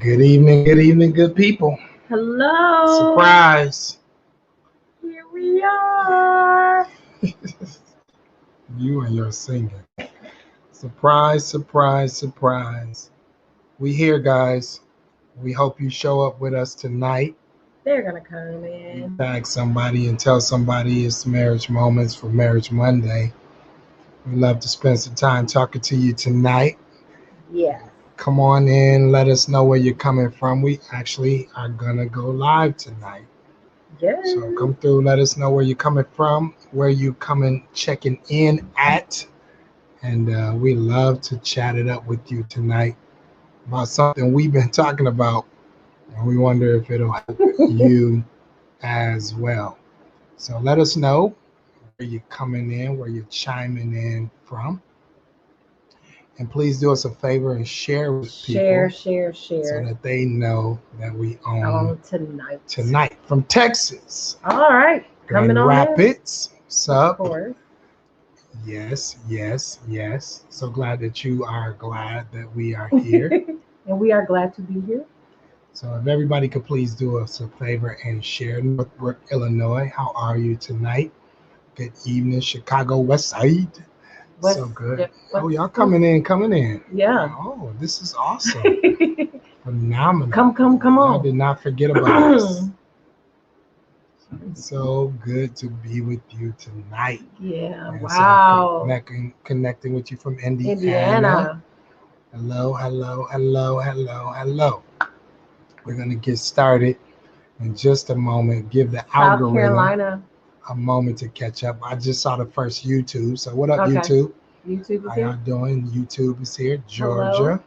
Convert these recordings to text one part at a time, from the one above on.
Good evening, good people. Hello. Surprise. Here we are. You and your singing. Surprise, surprise, surprise. We here, guys. We hope you show up with us tonight. They're going to come in. Tag somebody and tell somebody it's Marriage Moments for Marriage Monday. We love to spend some time talking to you tonight. Yeah. Come on in. Let us know where you're coming from. We actually are going to go live tonight. Yes. So come through. Let us know where you're coming from, where you coming, checking in at. And we love to chat it up with you tonight about something we've been talking about. And we wonder if it'll help you as well. So let us know where you're coming in, where you're chiming in from. And please do us a favor and share with people. Share. So that they know that we own tonight. From Texas. All right. Coming Grand on Rapids. What's up? Of course. Yes. So glad that you are glad that we are here. And we are glad to be here. So if everybody could please do us a favor and share. Northbrook, Illinois, how are you tonight? Good evening, Chicago West Side. So good. Oh, y'all coming in. Yeah. Oh, this is awesome. Phenomenal. Come on. I did not forget about us. So good to be with you tonight. Yeah. And wow. So connecting with you from Indiana. Hello. We're going to get started in just a moment. Give the algorithm South Carolina a moment to catch up. I just saw the first YouTube. So what up, okay. YouTube? YouTube is How here. y'all doing? YouTube is here. Hello.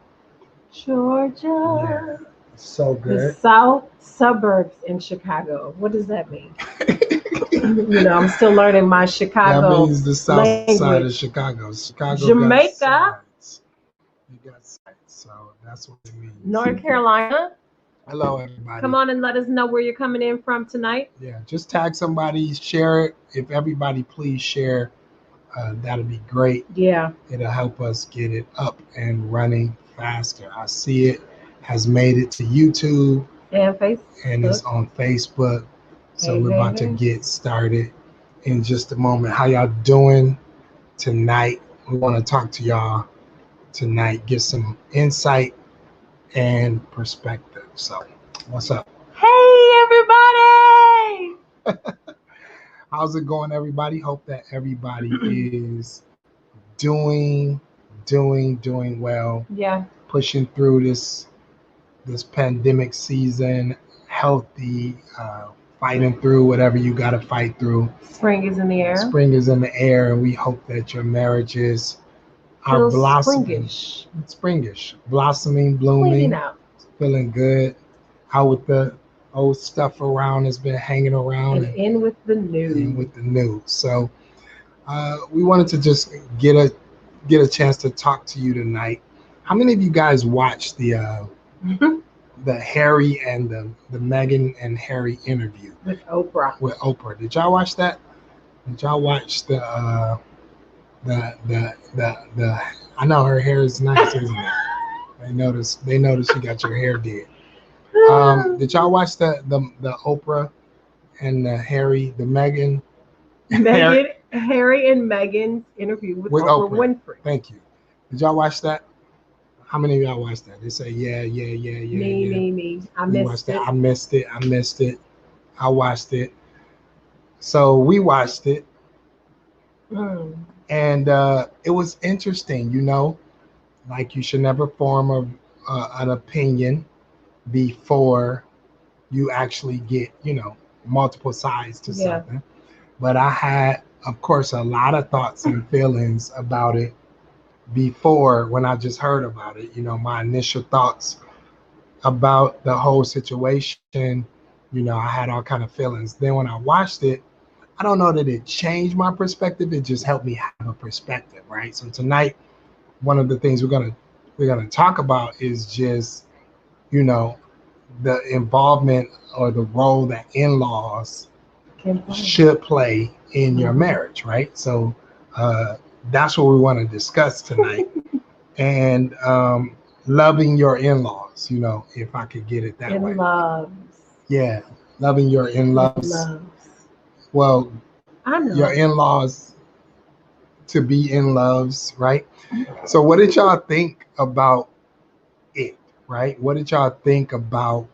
Georgia. Yeah. So good. The South suburbs in Chicago. What does that mean? I'm still learning my Chicago. That means the south language. Side of Chicago. Jamaica. Got sides. You got sides. So that's what it means. North Carolina. Hello, everybody. Come on and let us know where you're coming in from tonight. Yeah, just tag somebody, share it. If everybody please share, that'll be great. Yeah. It'll help us get it up and running faster. I see it has made it to YouTube and Facebook. And it's on Facebook. So we're about to get started in just a moment. How y'all doing tonight? We want to talk to y'all tonight, get some insight and perspective. So what's up? Hey, everybody. How's it going, everybody? Hope that everybody is doing well. Yeah. Pushing through this pandemic season, healthy, fighting through whatever you got to fight through. Spring is in the air. Spring is in the air, and we hope that your marriages are blossoming. Springish. Blossoming, blooming, feeling good. Out with the old stuff around that's been hanging around. And in with the new. So we wanted to just get a chance to talk to you tonight. How many of you guys watched the Harry and the Meghan and Harry interview with Oprah? Did y'all watch that? Did y'all watch the I know her hair is nice, isn't it? They noticed you got your hair did. Did y'all watch the Oprah and the Harry, the Meghan? Harry and Meghan's interview with Oprah Winfrey. Thank you. Did y'all watch that? How many of y'all watched that? They say, yeah. Me. I missed it. I watched it. So we watched it. And it was interesting, like you should never form an opinion before you actually get, multiple sides to something. But I had, of course, a lot of thoughts and feelings about it before when I just heard about it, my initial thoughts about the whole situation, I had all kind of feelings. Then when I watched it, I don't know that it changed my perspective. It just helped me have a perspective, right? So tonight, one of the things we're gonna talk about is just, the involvement or the role that in-laws should play in your marriage, right? So that's what we want to discuss tonight. And loving your in-laws, you know, if I could get it that way. In loves. Yeah, loving your In in-laws. loves. Well, I your know. in-laws to be in loves, right? So what did y'all think about it, right? What did y'all think about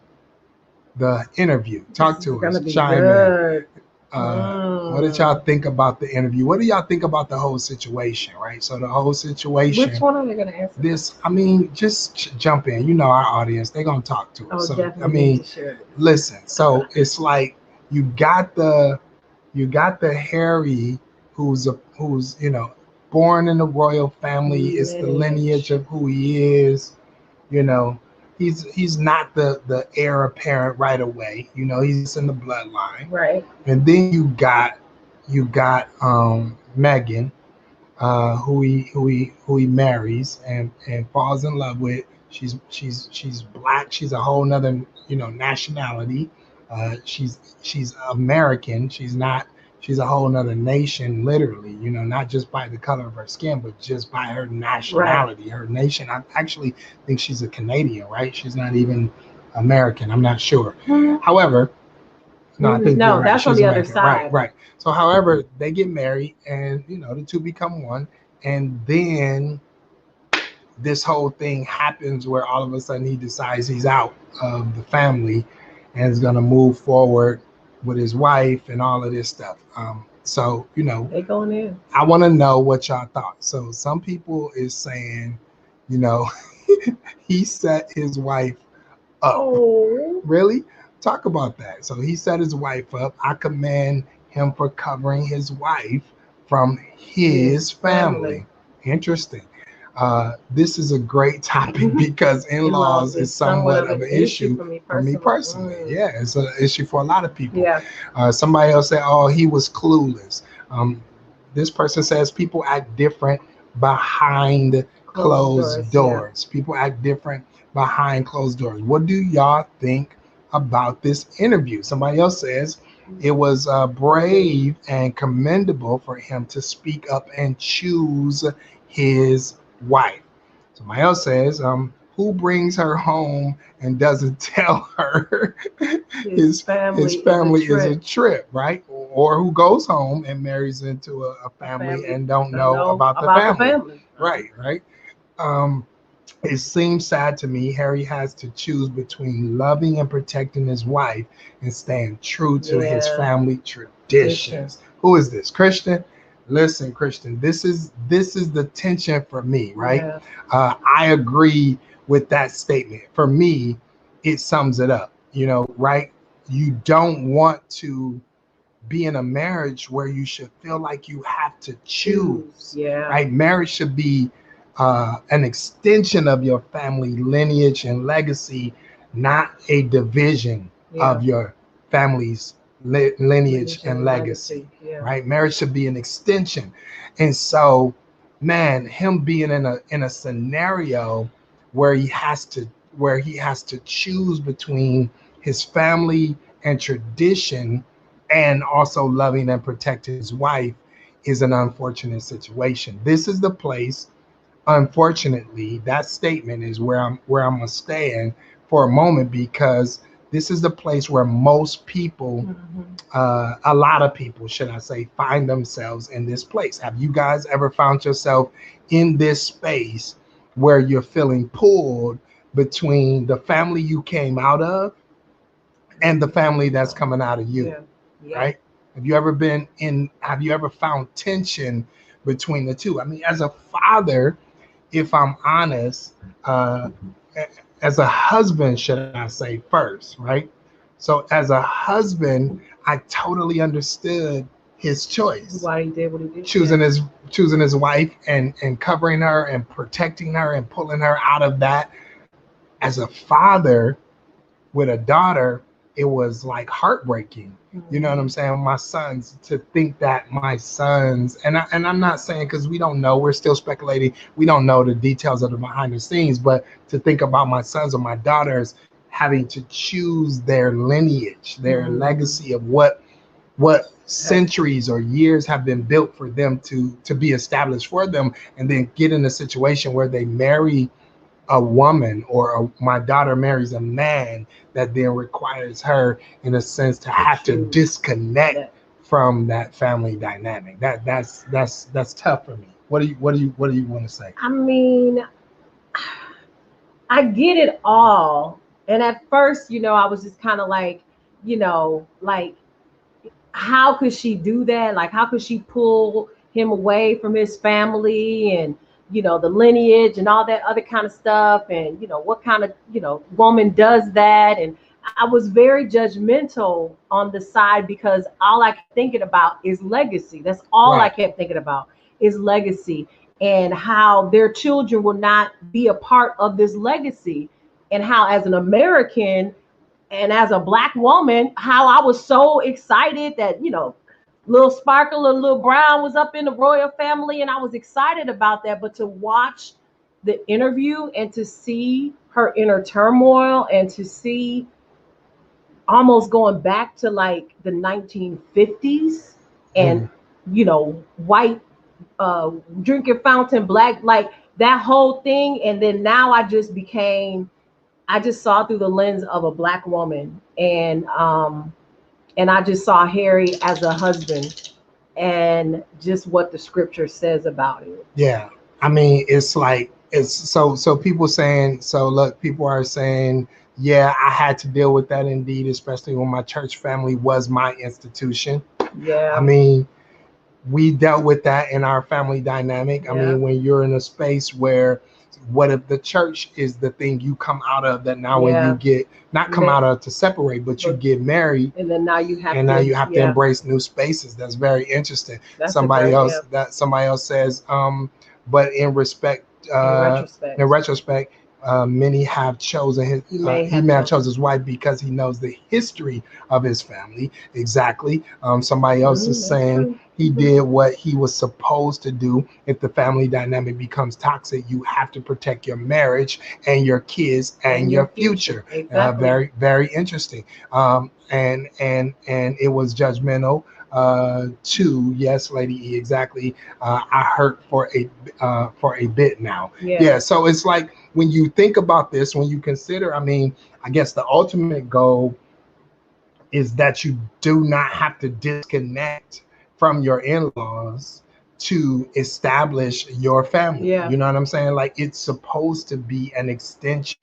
the interview? Talk This is to us, gonna be chime in. good. What did y'all think about the interview? What do y'all think about the whole situation, right? So the whole situation. Which one are they gonna answer? This, I mean, just jump in. You know our audience; they're gonna talk to us. Oh, So I definitely need mean, to share this. listen. So it's like you got the Harry, who's you know born in the royal family. It's the lineage of who he is. You know, he's not the heir apparent right away. You know, he's just in the bloodline. Right. And then you got Megan, who he marries and falls in love with. She's black. She's a whole nother nationality. She's American. She's not. She's a whole nother nation, literally. Not just by the color of her skin, but just by her nationality, her nation. I actually think she's a Canadian, right? She's not even American. I'm not sure. Mm-hmm. However, no, I think no, right. that's She's on the American. other side. Right. So, however, they get married, and the two become one, and then this whole thing happens where all of a sudden he decides he's out of the family and is gonna move forward with his wife and all of this stuff. So they going in. I want to know what y'all thought. So some people is saying, you know, he set his wife up. Oh, really? Talk about that. So he set his wife up. I commend him for covering his wife from his family. Interesting. This is a great topic because in-laws is somewhat of an issue for me personally. Yeah, it's an issue for a lot of people. Yeah. Somebody else said, "Oh, he was clueless." This person says people act different behind closed doors. Yeah. People act different behind closed doors. What do y'all think about this interview? Somebody else says it was brave and commendable for him to speak up and choose his wife. Somebody else says, who brings her home and doesn't tell her his family is a trip, right? Or who goes home and marries into a family and don't know about the family. Right. It seems sad to me. Harry has to choose between loving and protecting his wife and staying true to his family traditions. Who is this? Christian? Listen, Christian, this is the tension for me, right? Yeah. I agree with that statement. For me, it sums it up, right? You don't want to be in a marriage where you should feel like you have to choose, right? Marriage should be an extension of your family lineage and legacy, not a division of your family's lineage and legacy, right? Marriage should be an extension. And so, man, him being in a scenario where he has to choose between his family and tradition and also loving and protecting his wife is an unfortunate situation. This is the place, unfortunately, that statement is where I'm gonna stand for a moment, because this is the place where most people, a lot of people, should I say, find themselves in this place. Have you guys ever found yourself in this space where you're feeling pulled between the family you came out of and the family that's coming out of you? Right? Have you ever found tension between the two? I mean, as a father, if I'm honest, as a husband, should I say first, right? So as a husband, I totally understood his choice. Why he did what he did. Choosing his wife and covering her and protecting her and pulling her out of that. As a father with a daughter, it was like heartbreaking. You know what I'm saying? My sons, to think that my sons, and I'm not saying, because we don't know, we're still speculating, we don't know the details of the behind the scenes, but to think about my sons or my daughters having to choose their lineage, their legacy of what centuries or years have been built for them to be established for them, and then get in a situation where they marry a woman or my daughter marries a man that then requires her, in a sense, to have to disconnect from that family dynamic. That's tough for me. What do you want to say? I mean, I get it all. And at first, I was just kind of like, like, how could she do that? Like, how could she pull him away from his family and, the lineage and all that other kind of stuff? And, what kind of, woman does that? And I was very judgmental on the side because all I kept thinking about is legacy. That's all I Right. kept thinking about is legacy and how their children will not be a part of this legacy. And how, as an American, and as a black woman, how I was so excited that, little Sparkle and little Brown was up in the royal family, and I was excited about that. But to watch the interview and to see her inner turmoil and to see almost going back to like the 1950s and, Mhm. white drinking fountain, black, like that whole thing. And then now I just saw through the lens of a black woman, and I just saw Harry as a husband, and just what the scripture says about it. Yeah. I mean, it's like it's so people saying, so look, people are saying, yeah, I had to deal with that indeed, especially when my church family was my institution. I Yeah, mean, we dealt with that in our family dynamic. I yeah, mean, when you're in a space where, what if the church is the thing you come out of, that now when you yeah. get, not come out of to separate, but you But get married, and then now you have and now to, you have to yeah. embrace new spaces. That's very interesting. That's a Somebody great, else yeah. that somebody else says, but in respect, In in retrospect, retrospect, many have chosen his. He may have chosen. chosen his wife because he knows the history of his family. Exactly. Somebody else is That's saying true. he did what he was supposed to do. If the family dynamic becomes toxic, you have to protect your marriage and your kids and your future. Exactly. Very, very interesting. And it was judgmental too. Yes, Lady E, exactly. I hurt for a bit now. Yeah. Yeah. So it's like, when you think about this, when you consider, I mean, I guess the ultimate goal is that you do not have to disconnect from your in-laws to establish your family. Yeah. You know what I'm saying? Like, it's supposed to be an extension.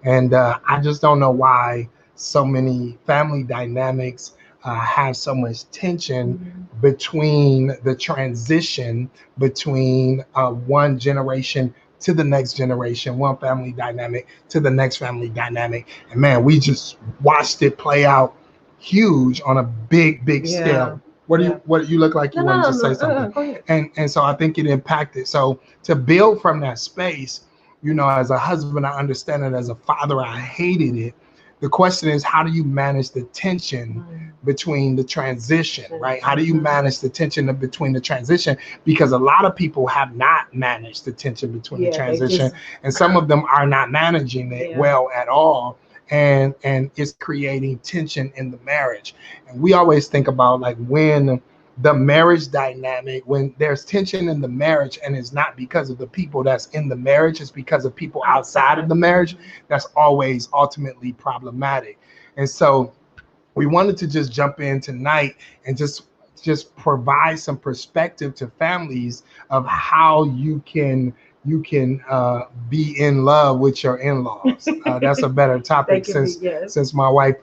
And I just don't know why so many family dynamics have so much tension between the transition between one generation to the next generation, one family dynamic to the next family dynamic. And man, we just watched it play out huge on a big, big scale. What you look like you wanted to say something? Go ahead. And so I think it impacted. So to build from that space, as a husband, I understand it. As a father, I hated it. The question is, how do you manage the tension between the transition, right? How do you manage the tension between the transition? Because a lot of people have not managed the tension between the transition, and some of them are not managing it well at all. And it's creating tension in the marriage. And we always think about, like, when the marriage dynamic, when there's tension in the marriage, and it's not because of the people that's in the marriage, it's because of people outside of the marriage, that's always ultimately problematic. And so we wanted to just jump in tonight and just provide some perspective to families of how you can be in love with your in-laws. That's a better topic, since my wife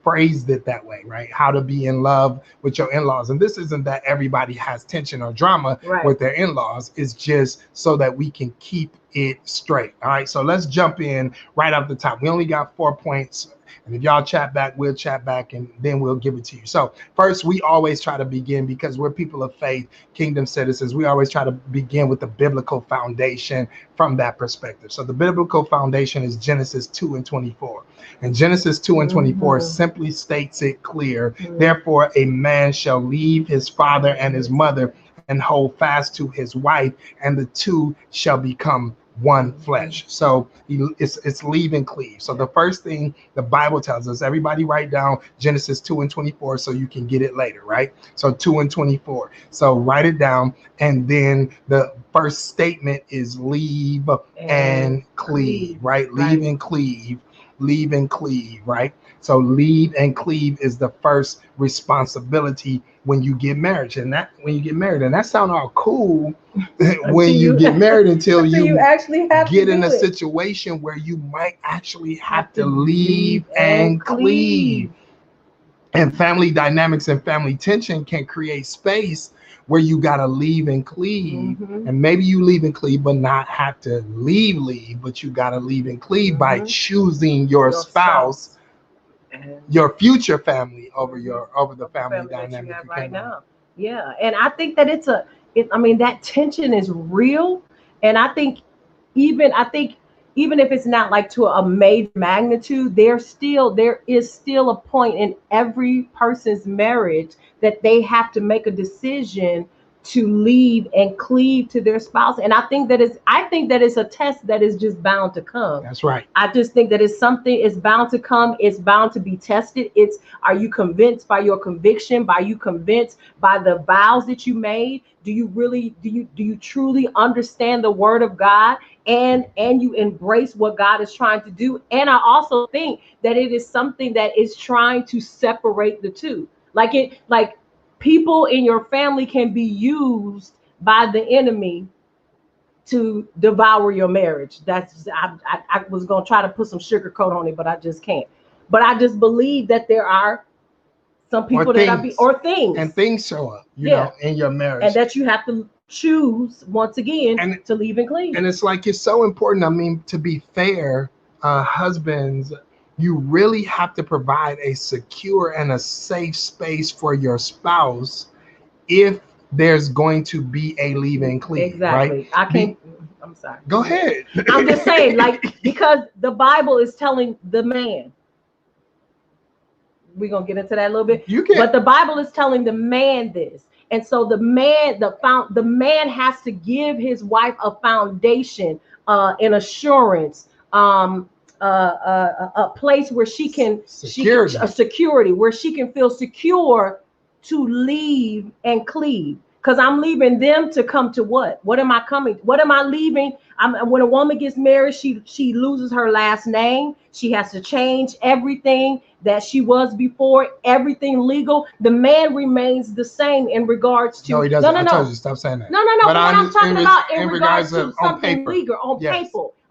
phrased it that way, right? How to be in love with your in-laws. And this isn't that everybody has tension or drama with their in-laws. It's just so that we can keep it straight. All right. So let's jump in right off the top. We only got 4 points. And if y'all chat back, we'll chat back, and then we'll give it to you. So first, we always try to begin, because we're people of faith, kingdom citizens. We always try to begin with the biblical foundation from that perspective. So the biblical foundation is Genesis 2:24. And Genesis 2:24 simply states it clear. Therefore, a man shall leave his father and his mother and hold fast to his wife, and the two shall become one flesh. So it's leave and cleave. So the first thing the Bible tells us, everybody write down Genesis 2:24 so you can get it later, right? So 2:24. So write it down. And then the first statement is leave and cleave, right? Leave and cleave, leave and cleave, right? So leave and cleave is the first responsibility when you get married. And that sounds all cool when you get married until you actually have get to in do a it. situation where you might actually have to leave and cleave. And family dynamics and family tension can create space where you got to leave and cleave. And maybe you leave and cleave, but not have to leave, but you got to leave and cleave by choosing your spouse, your future family over the family dynamic that you have right now. Yeah. And I think that that tension is real. And I think even if it's not like to a major magnitude, there is still a point in every person's marriage that they have to make a decision to leave and cleave to their spouse. And I think that it's a test that is just bound to come. That's right. I just think that it's bound to come. It's bound to be tested. Are you convinced by your conviction? Are you convinced by the vows that you made? Do you truly understand the word of God? And you embrace what God is trying to do. And I also think that it is something that is trying to separate the two. Like people in your family can be used by the enemy to devour your marriage. I was gonna try to put some sugar coat on it, but I just can't. But I just believe that there are some people things show up, you know, in your marriage, and that you have to choose once again to leave and cleave. And it's like, it's so important. I mean, to be fair, husbands, you really have to provide a secure and a safe space for your spouse if there's going to be a leave and cleave. Exactly. Right? I'm sorry. Go ahead. I'm just saying, because the Bible is telling the man. We're gonna get into that a little bit. But the Bible is telling the man this. And so the man has to give his wife a foundation, an assurance, a place where security, where she can feel secure to leave and cleave. Because I'm leaving them to come to what? What am I leaving? When a woman gets married, she loses her last name. She has to change everything that she was before, everything legal. The man remains the same in regards to. No, he doesn't. I told you, stop saying that. No. But I'm talking about in regards to something legal,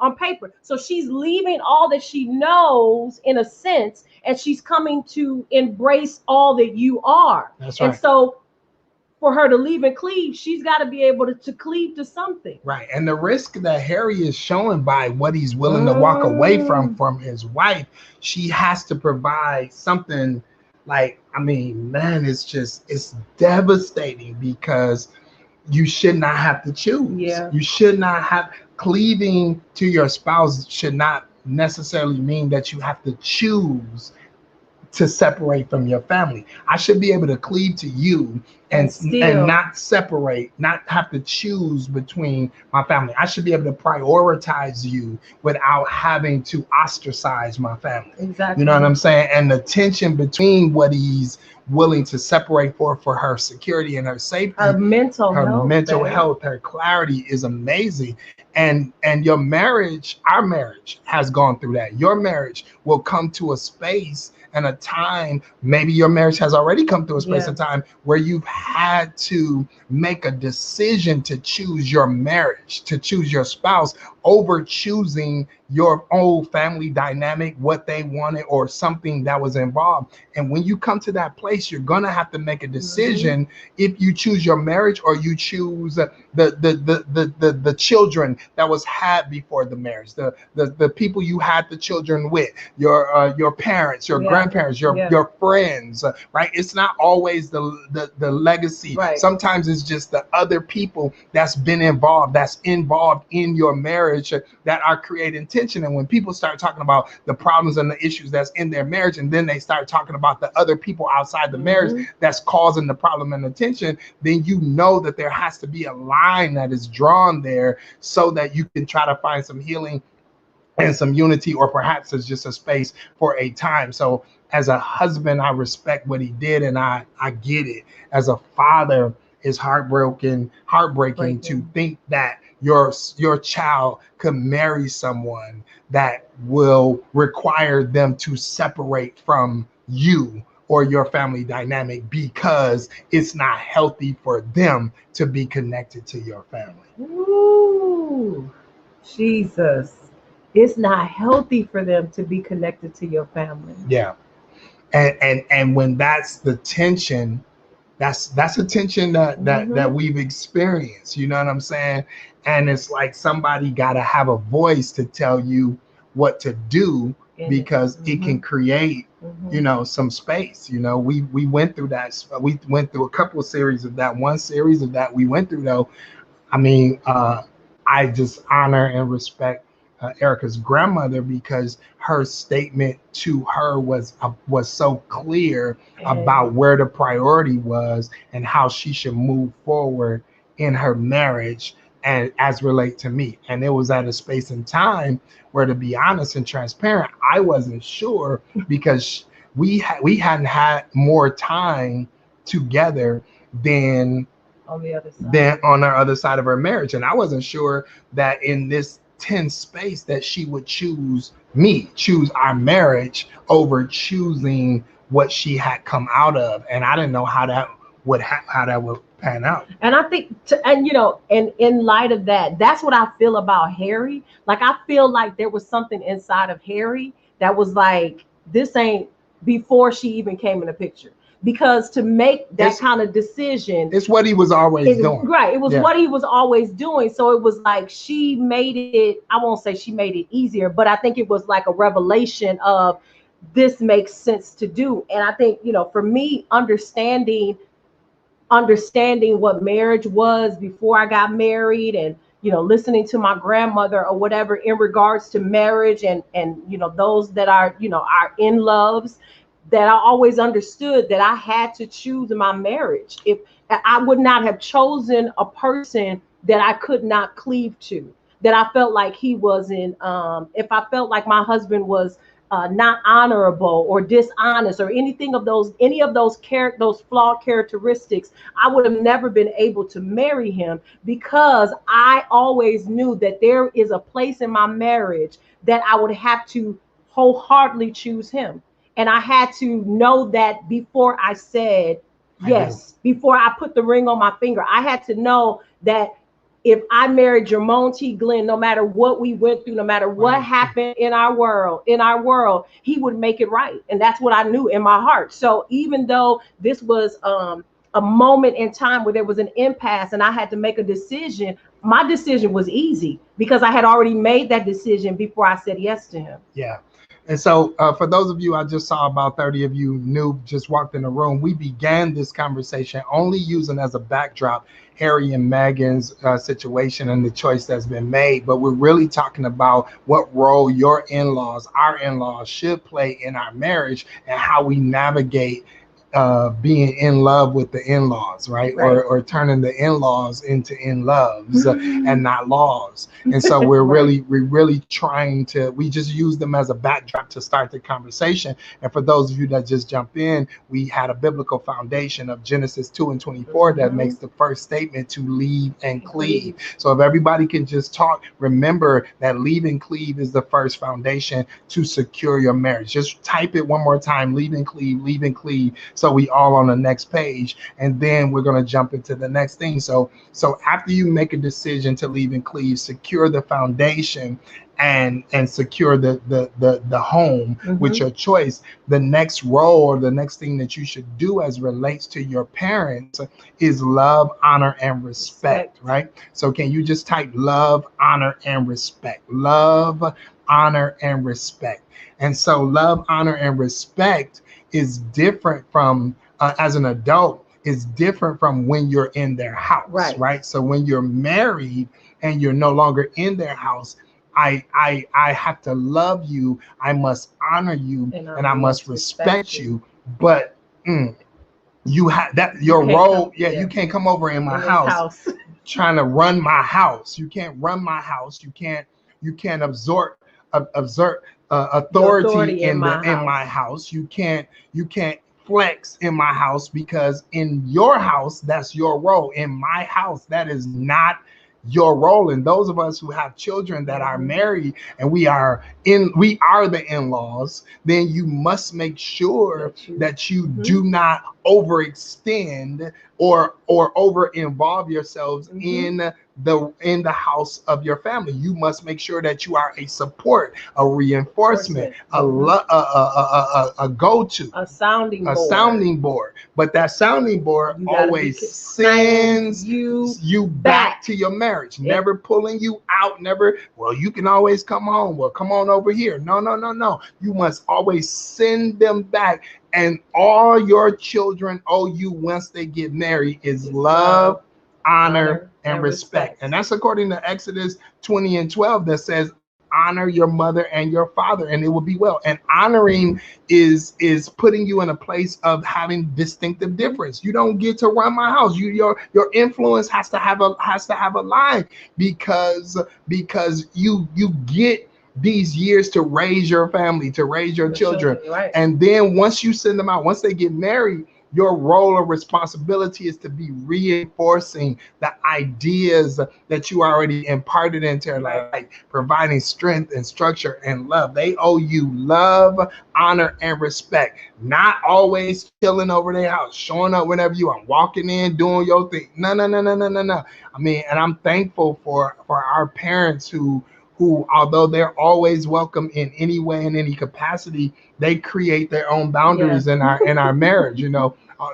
on paper. So she's leaving all that she knows, in a sense, and she's coming to embrace all that you are. That's right. And so, for her to leave and cleave, she's got to be able to cleave to something. Right. And the risk that Harry is showing by what he's willing to walk away from his wife, she has to provide something. Like, I mean, man, it's devastating, because you should not have to choose. Yeah. You should not have cleaving to your spouse should not necessarily mean that you have to choose to separate from your family. I should be able to cleave to you and not separate, not have to choose between my family. I should be able to prioritize you without having to ostracize my family. Exactly. You know what I'm saying? And the tension between what he's willing to separate for her security and her safety, her mental health, her clarity is amazing. And your marriage, our marriage, has gone through that. Your marriage will come to a space and a time, maybe your marriage has already come through a space and time where you've had to make a decision to choose your marriage, to choose your spouse over choosing your old family dynamic, what they wanted, or something that was involved. And when you come to that place, you're gonna have to make a decision if you choose your marriage or you choose the children that was had before the marriage, the people you had the children with, your parents, your grandparents, your friends, right? It's not always the legacy. Right. Sometimes it's just the other people that's involved in your marriage marriage that are creating tension. And when people start talking about the problems and the issues that's in their marriage, and then they start talking about the other people outside the marriage that's causing the problem and the tension, then you know that there has to be a line that is drawn there so that you can try to find some healing and some unity, or perhaps it's just a space for a time. So as a husband, I respect what he did, and I get it. As a father, it's heartbreaking to think that your child could marry someone that will require them to separate from you or your family dynamic because it's not healthy for them to be connected to your family. Ooh, Jesus. It's not healthy for them to be connected to your family. Yeah. And when that's the tension, that's a tension that we've experienced, you know what I'm saying? And it's like somebody got to have a voice to tell you what to do, because it can create you know, some space. You know, we went through that. We went through a couple of series of that. One series of that we went through, though, I mean, I just honor and respect Erica's grandmother, because her statement to her was so clear about where the priority was and how she should move forward in her marriage, and as relate to me. And it was at a space and time where, to be honest and transparent, I wasn't sure, because we hadn't had more time together than on the other side. Than on our other side of her marriage. And I wasn't sure that in this tense space that she would choose our marriage over choosing what she had come out of. And I didn't know how that would pan out. And I think, and you know, and in light of that, that's what I feel about Harry. Like, I feel like there was something inside of Harry that was like, this ain't, before she even came in the picture. Because to make that kind of decision, it's what he was always doing. Right. It was what he was always doing. So it was like, she made it, I won't say she made it easier, but I think it was like a revelation of, this makes sense to do. And I think, you know, for me, understanding what marriage was before I got married, and, you know, listening to my grandmother or whatever in regards to marriage, and you know, those that are, you know, our in-loves, that I always understood that I had to choose my marriage. If I would not have chosen a person that I could not cleave to, that I felt like he wasn't, if I felt like my husband was not honorable or dishonest or any of those flawed characteristics, I would have never been able to marry him, because I always knew that there is a place in my marriage that I would have to wholeheartedly choose him. And I had to know that before I said yes, before I put the ring on my finger. I had to know that if I married Jermone T. Glenn, no matter what we went through, no matter what happened in our world, he would make it right. And that's what I knew in my heart. So even though this was a moment in time where there was an impasse and I had to make a decision, my decision was easy, because I had already made that decision before I said yes to him. Yeah. And so for those of you, I just saw about 30 of you new just walked in the room. We began this conversation only using as a backdrop Harry and Meghan's situation and the choice that's been made. But we're really talking about what role your in-laws, our in-laws, should play in our marriage, and how we navigate being in love with the in-laws, right? Or turning the in-laws into in-loves and not laws. And so we're really trying to, we just use them as a backdrop to start the conversation. And for those of you that just jump in, we had a biblical foundation of Genesis 2:24 that makes the first statement to leave and cleave. So if everybody can just talk, remember that leave and cleave is the first foundation to secure your marriage. Just type it one more time, leave and cleave, leave and cleave. So we all on the next page, and then we're going to jump into the next thing. So after you make a decision to leave and cleave, secure the foundation and secure the home with your choice. The next role, or the next thing that you should do as relates to your parents, is love, honor, and respect, right? So can you just type love, honor, and respect? Love, honor, and respect. And so love, honor, and respect is different from, as an adult, is different from when you're in their house, right? So when you're married and you're no longer in their house, I have to love you, I must honor you, and I must respect you. But you have that your role. Yeah, you can't come over in my house trying to run my house. You can't run my house. You can't exert authority in my house. You can't flex in my house, because in your house that's your role. In my house that is not your role. And those of us who have children that are married and we are the in-laws, then you must make sure that you do not overextend or over involve yourselves in the house of your family. You must make sure that you are a support, a reinforcement, a go-to, a sounding board. But that sounding board always sends you back to your marriage, never pulling you out, never, well, you can always come home, well, come on over here. No. You must always send them back. And all your children owe you once they get married is love, honor, and respect. And that's according to Exodus 20:12 that says, honor your mother and your father, and it will be well. And honoring is putting you in a place of having distinctive difference. You don't get to run my house. Your influence has to have a line, because you get these years to raise your family, to raise your children. Right. And then once you send them out, once they get married, your role or responsibility is to be reinforcing the ideas that you already imparted into their life, like providing strength and structure and love. They owe you love, honor, and respect. Not always chilling over their house, showing up whenever you are, walking in, doing your thing. No. I mean, and I'm thankful for our parents who, although they're always welcome in any way, in any capacity, they create their own boundaries in our marriage,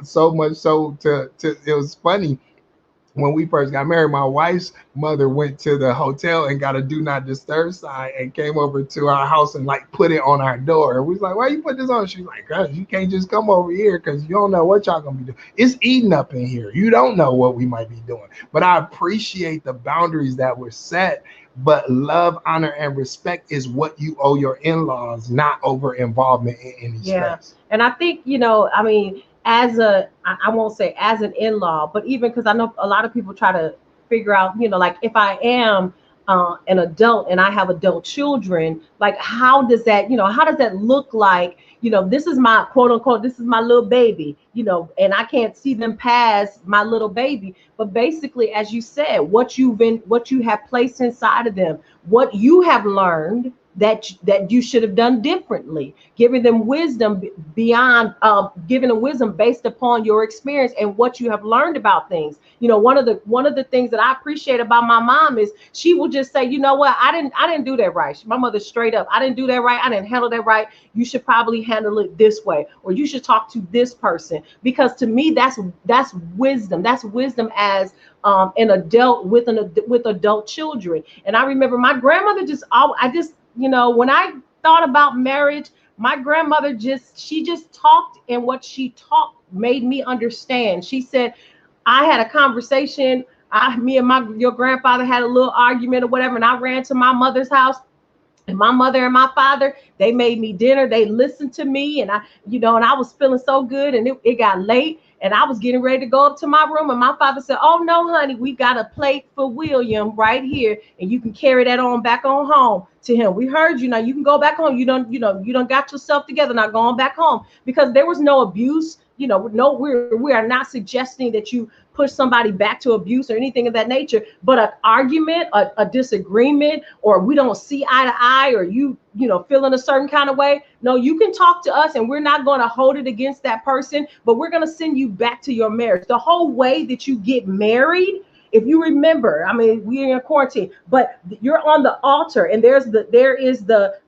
so much so to it was funny. When we first got married, my wife's mother went to the hotel and got a do not disturb sign and came over to our house and like put it on our door. And we was like, why you put this on? She's like, girl, you can't just come over here because you don't know what y'all gonna be doing. It's eating up in here. You don't know what we might be doing. But I appreciate the boundaries that were set. But love, honor, and respect is what you owe your in-laws, not over involvement in any space. And I think, I mean, I won't say as an in-law, but even because I know a lot of people try to figure out, like if I am an adult and I have adult children, like how does that look like? This is my quote unquote, this is my little baby, and I can't see them past my little baby. But basically, as you said, what you have placed inside of them, what you have learned that you should have done differently, giving them wisdom beyond, giving them wisdom based upon your experience and what you have learned about things. One of the things that I appreciate about my mom is she will just say, you know what, I didn't do that right. My mother straight up, I didn't do that right. I didn't handle that right. You should probably handle it this way, or you should talk to this person. Because to me, that's wisdom. That's wisdom as an adult with adult children. And I remember my grandmother when I thought about marriage, my grandmother she just talked, and what she talked made me understand. She said, I had a conversation, me and your grandfather had a little argument or whatever, and I ran to my mother's house. And my mother and my father, they made me dinner. They listened to me, and and I was feeling so good. And it got late, and I was getting ready to go up to my room. And my father said, "Oh no, honey, we got a plate for William right here, and you can carry that on back on home to him. We heard you. Now you can go back home. You don't got yourself together. Now going back home." Because there was no abuse. No, we are not suggesting that you push somebody back to abuse or anything of that nature, but an argument, a disagreement, or we don't see eye to eye, or you feeling a certain kind of way. No, you can talk to us, and we're not going to hold it against that person, but we're going to send you back to your marriage. The whole way that you get married, if you remember, I mean, we're in quarantine, but you're on the altar, and there is the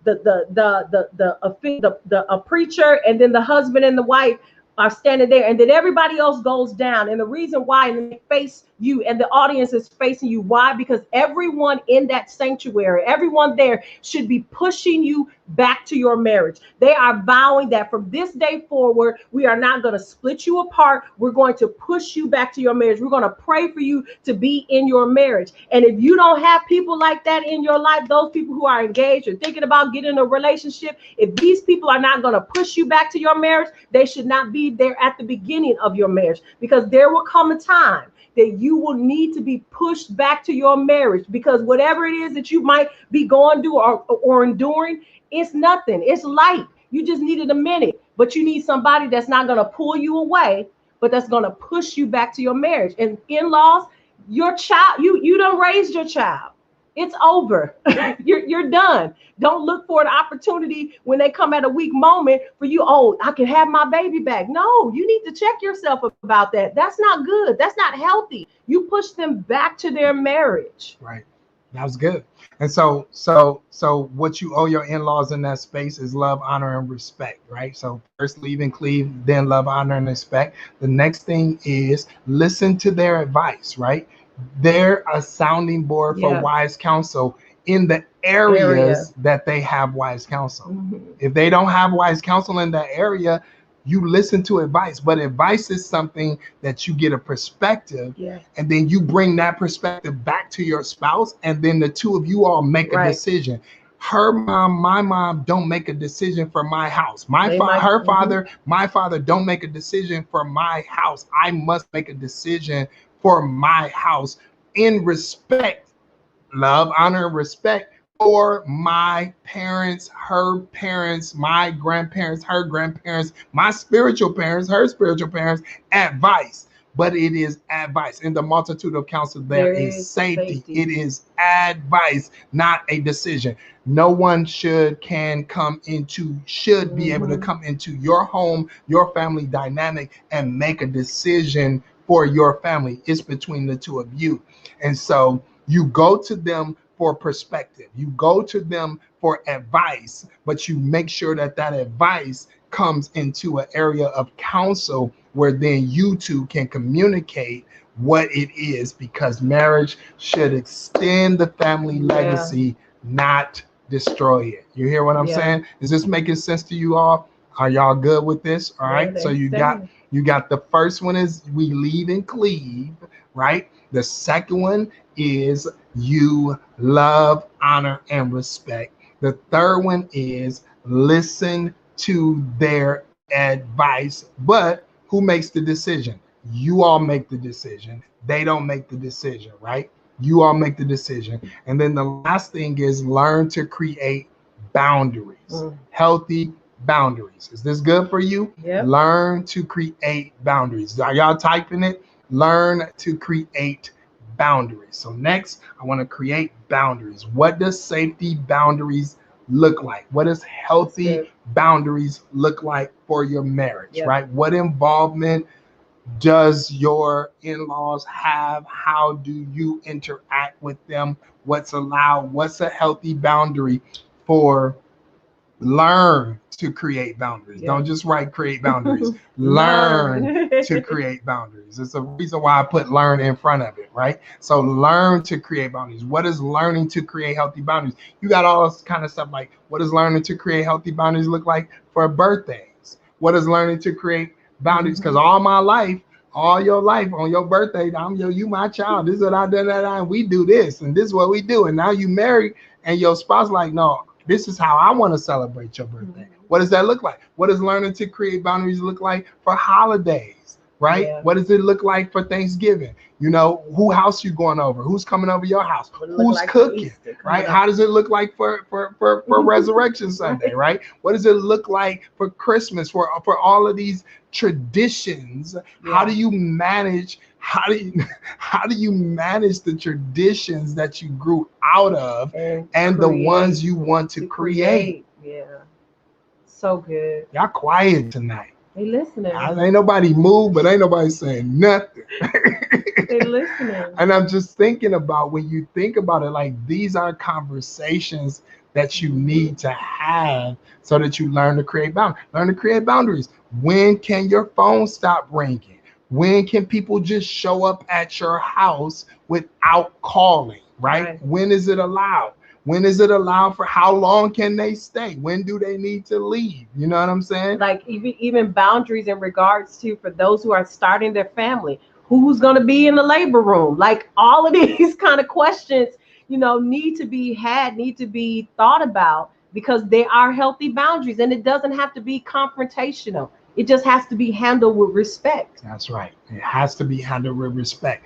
preacher, and then the husband and the wife are standing there, and then everybody else goes down. And the reason why, and they face you, and the audience is facing you. Why? Because everyone in that sanctuary, everyone there should be pushing you back to your marriage. They are vowing that from this day forward, we are not going to split you apart. We're going to push you back to your marriage. We're going to pray for you to be in your marriage. And if you don't have people like that in your life, those people who are engaged or thinking about getting a relationship, if these people are not going to push you back to your marriage, they should not be there at the beginning of your marriage, because there will come a time that you will need to be pushed back to your marriage, because whatever it is that you might be going through or enduring, it's nothing. It's light. You just needed a minute, but you need somebody that's not going to pull you away, but that's going to push you back to your marriage. And in-laws, your child, you done raised your child. It's over. You're done. Don't look for an opportunity when they come at a weak moment for you. Oh, I can have my baby back. No, you need to check yourself about that. That's not good. That's not healthy. You push them back to their marriage. Right. That was good. And so what you owe your in-laws in that space is love, honor, and respect, right? So first leave and cleave, then love, honor, and respect. The next thing is listen to their advice, right? They're a sounding board for wise counsel in the areas that they have wise counsel. If they don't have wise counsel in that area, you listen to advice, but advice is something that you get a perspective, and then you bring that perspective back to your spouse, and then the two of you all make a decision. Her mom, my mom don't make a decision for my house. Her father, my father don't make a decision for my house. I must make a decision for my house in respect, love, honor, and respect for my parents, her parents, my grandparents, her grandparents, my spiritual parents, her spiritual parents, advice. But it is advice. In the multitude of counsel, there is safety. It is advice, not a decision. No one should be able to come into your home, your family dynamic, and make a decision for your family. It's between the two of you. And so you go to them for perspective. You go to them for advice, but you make sure that that advice comes into an area of counsel where then you two can communicate what it is, because marriage should extend the family legacy, not destroy it. You hear what I'm saying? Is this making sense to you all? Are y'all good with this? All right. So you got the first one is we lead and cleave, right? The second one is you love, honor, and respect. The third one is listen to their advice. But who makes the decision? You all make the decision. They don't make the decision, right? You all make the decision. And then the last thing is learn to create boundaries, healthy boundaries. Is this good for you? Learn to create boundaries. Are y'all typing it? Learn to create boundaries. So next, I want to create boundaries. What does safety boundaries look like? What does healthy boundaries look like for your marriage, right? What involvement does your in-laws have? How do you interact with them? What's allowed? What's a healthy boundary for? Learn to create boundaries. Don't just write create boundaries. Learn to create boundaries. It's a reason why I put learn in front of it, right? So learn to create boundaries. What is learning to create healthy boundaries? You got all this kind of stuff like, what does learning to create healthy boundaries look like for birthdays? What is learning to create boundaries? Because all my life, all your life, on your birthday, you my child. This is what I did, and we do this, and this is what we do. And now you married, and your spouse like, no, this is how I want to celebrate your birthday. What does that look like? What does learning to create boundaries look like for holidays, right? What does it look like for Thanksgiving? You know, who house you going over? Who's coming over your house? Who's cooking, right? How does it look like for Resurrection Sunday, right? What does it look like for Christmas, for all of these traditions? How do you manage? How do you manage the traditions that you grew out of and the ones you want to create? So good. Y'all quiet tonight. They listening. Ain't nobody moved, but ain't nobody saying nothing. They listening. And I'm just thinking about, when you think about it, like, these are conversations that you need to have so that you learn to create boundaries. Learn to create boundaries. When can your phone stop ringing? When can people just show up at your house without calling, right? Right. When is it allowed? When is it allowed? For how long can they stay? When do they need to leave? You know what I'm saying? Like even boundaries in regards to, for those who are starting their family, who's going to be in the labor room, like all of these kind of questions, need to be had, need to be thought about, because they are healthy boundaries, and it doesn't have to be confrontational. It just has to be handled with respect. That's right. It has to be handled with respect.